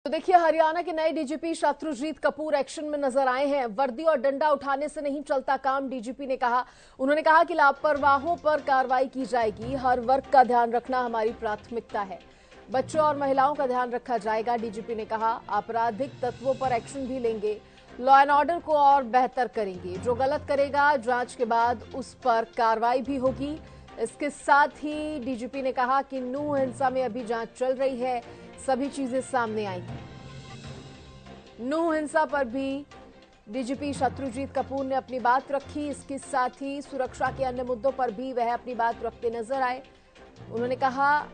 तो देखिए, हरियाणा के नए डीजीपी शत्रुजीत कपूर एक्शन में नजर आए हैं। वर्दी और डंडा उठाने से नहीं चलता काम, डीजीपी ने कहा। उन्होंने कहा कि लापरवाहों पर कार्रवाई की जाएगी। हर वर्ग का ध्यान रखना हमारी प्राथमिकता है। बच्चों और महिलाओं का ध्यान रखा जाएगा, डीजीपी ने कहा। आपराधिक तत्वों पर एक्शन भी लेंगे। लॉ एंड ऑर्डर को और बेहतर करेंगे। जो गलत करेगा, जांच के बाद उस पर कार्रवाई भी होगी। इसके साथ ही डीजीपी ने कहा कि नूह हिंसा में अभी जांच चल रही है, सभी चीजें सामने आएंगी। नूह हिंसा पर भी डीजीपी शत्रुजीत कपूर ने अपनी बात रखी। इसके साथ ही सुरक्षा के अन्य मुद्दों पर भी वह अपनी बात रखते नजर आए। उन्होंने कहा,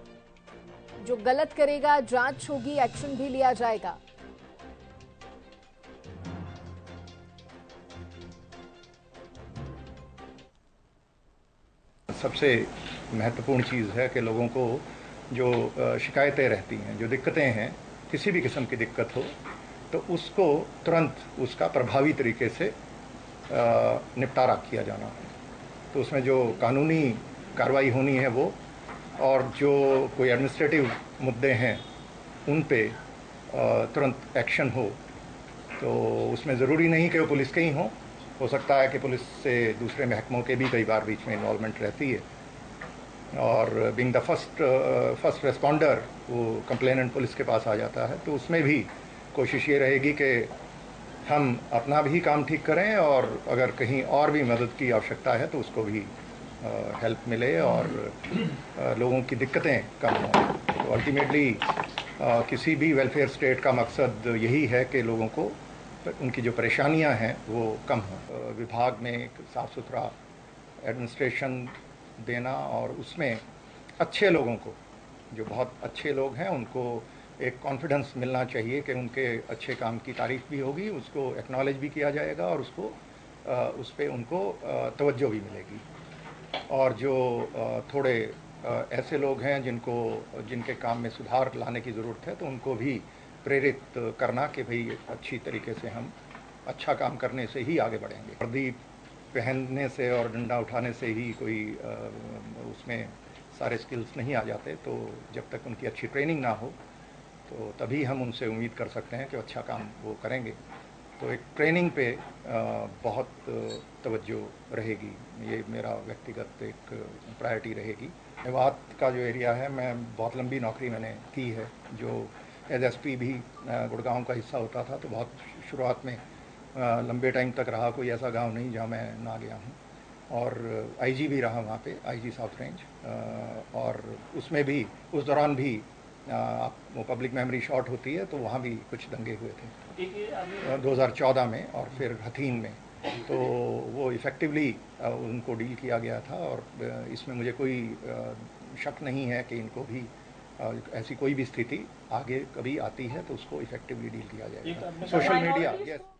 जो गलत करेगा जांच होगी, एक्शन भी लिया जाएगा। सबसे महत्वपूर्ण चीज़ है कि लोगों को जो शिकायतें रहती हैं, जो दिक्कतें हैं, किसी भी किस्म की दिक्कत हो तो उसको तुरंत उसका प्रभावी तरीके से निपटारा किया जाना है। तो उसमें जो कानूनी कार्रवाई होनी है वो, और जो कोई एडमिनिस्ट्रेटिव मुद्दे हैं उन पे तुरंत एक्शन हो। तो उसमें ज़रूरी नहीं कि वो पुलिस के ही हो सकता है कि पुलिस से दूसरे महकमों के भी कई बार बीच में इन्वॉल्वमेंट रहती है। और बीइंग द फर्स्ट रेस्पॉन्डर वो कंप्लेनेंट पुलिस के पास आ जाता है, तो उसमें भी कोशिश ये रहेगी कि हम अपना भी काम ठीक करें, और अगर कहीं और भी मदद की आवश्यकता है तो उसको भी हेल्प मिले और लोगों की दिक्कतें कम हों। तो अल्टीमेटली किसी भी वेलफेयर स्टेट का मकसद यही है कि लोगों को उनकी जो परेशानियां हैं वो कम हों। विभाग में एक साफ़ सुथरा एडमिनिस्ट्रेशन देना, और उसमें अच्छे लोगों को, जो बहुत अच्छे लोग हैं, उनको एक कॉन्फिडेंस मिलना चाहिए कि उनके अच्छे काम की तारीफ भी होगी, उसको एक्नॉलेज भी किया जाएगा, और उसको उस पर उनको तवज्जो भी मिलेगी। और जो थोड़े ऐसे लोग हैं जिनके काम में सुधार लाने की ज़रूरत है, तो उनको भी प्रेरित करना कि भाई अच्छी तरीके से हम अच्छा काम करने से ही आगे बढ़ेंगे। वर्दी पहनने से और डंडा उठाने से ही कोई उसमें सारे स्किल्स नहीं आ जाते। तो जब तक उनकी अच्छी ट्रेनिंग ना हो तो तभी हम उनसे उम्मीद कर सकते हैं कि अच्छा काम वो करेंगे। तो एक ट्रेनिंग पे बहुत तवज्जो रहेगी, ये मेरा व्यक्तिगत एक प्रायोरिटी रहेगी। मेवात का जो एरिया है, मैं बहुत लंबी नौकरी मैंने की है। जो एज एसपी भी गुड़गांव का हिस्सा होता था, तो बहुत शुरुआत में लंबे टाइम तक रहा। कोई ऐसा गांव नहीं जहां मैं ना गया हूं। और आईजी भी रहा वहाँ पे, आईजी साउथ रेंज। और उसमें भी, उस दौरान भी वो पब्लिक मेमोरी शॉर्ट होती है, तो वहाँ भी कुछ दंगे हुए थे 2014 में, और फिर हथीन में। तो वो इफ़ेक्टिवली उनको डील किया गया था, और इसमें मुझे कोई शक नहीं है कि इनको भी ऐसी कोई भी स्थिति आगे कभी आती है तो उसको इफ़ेक्टिवली डील किया जाएगा। Social media, yes.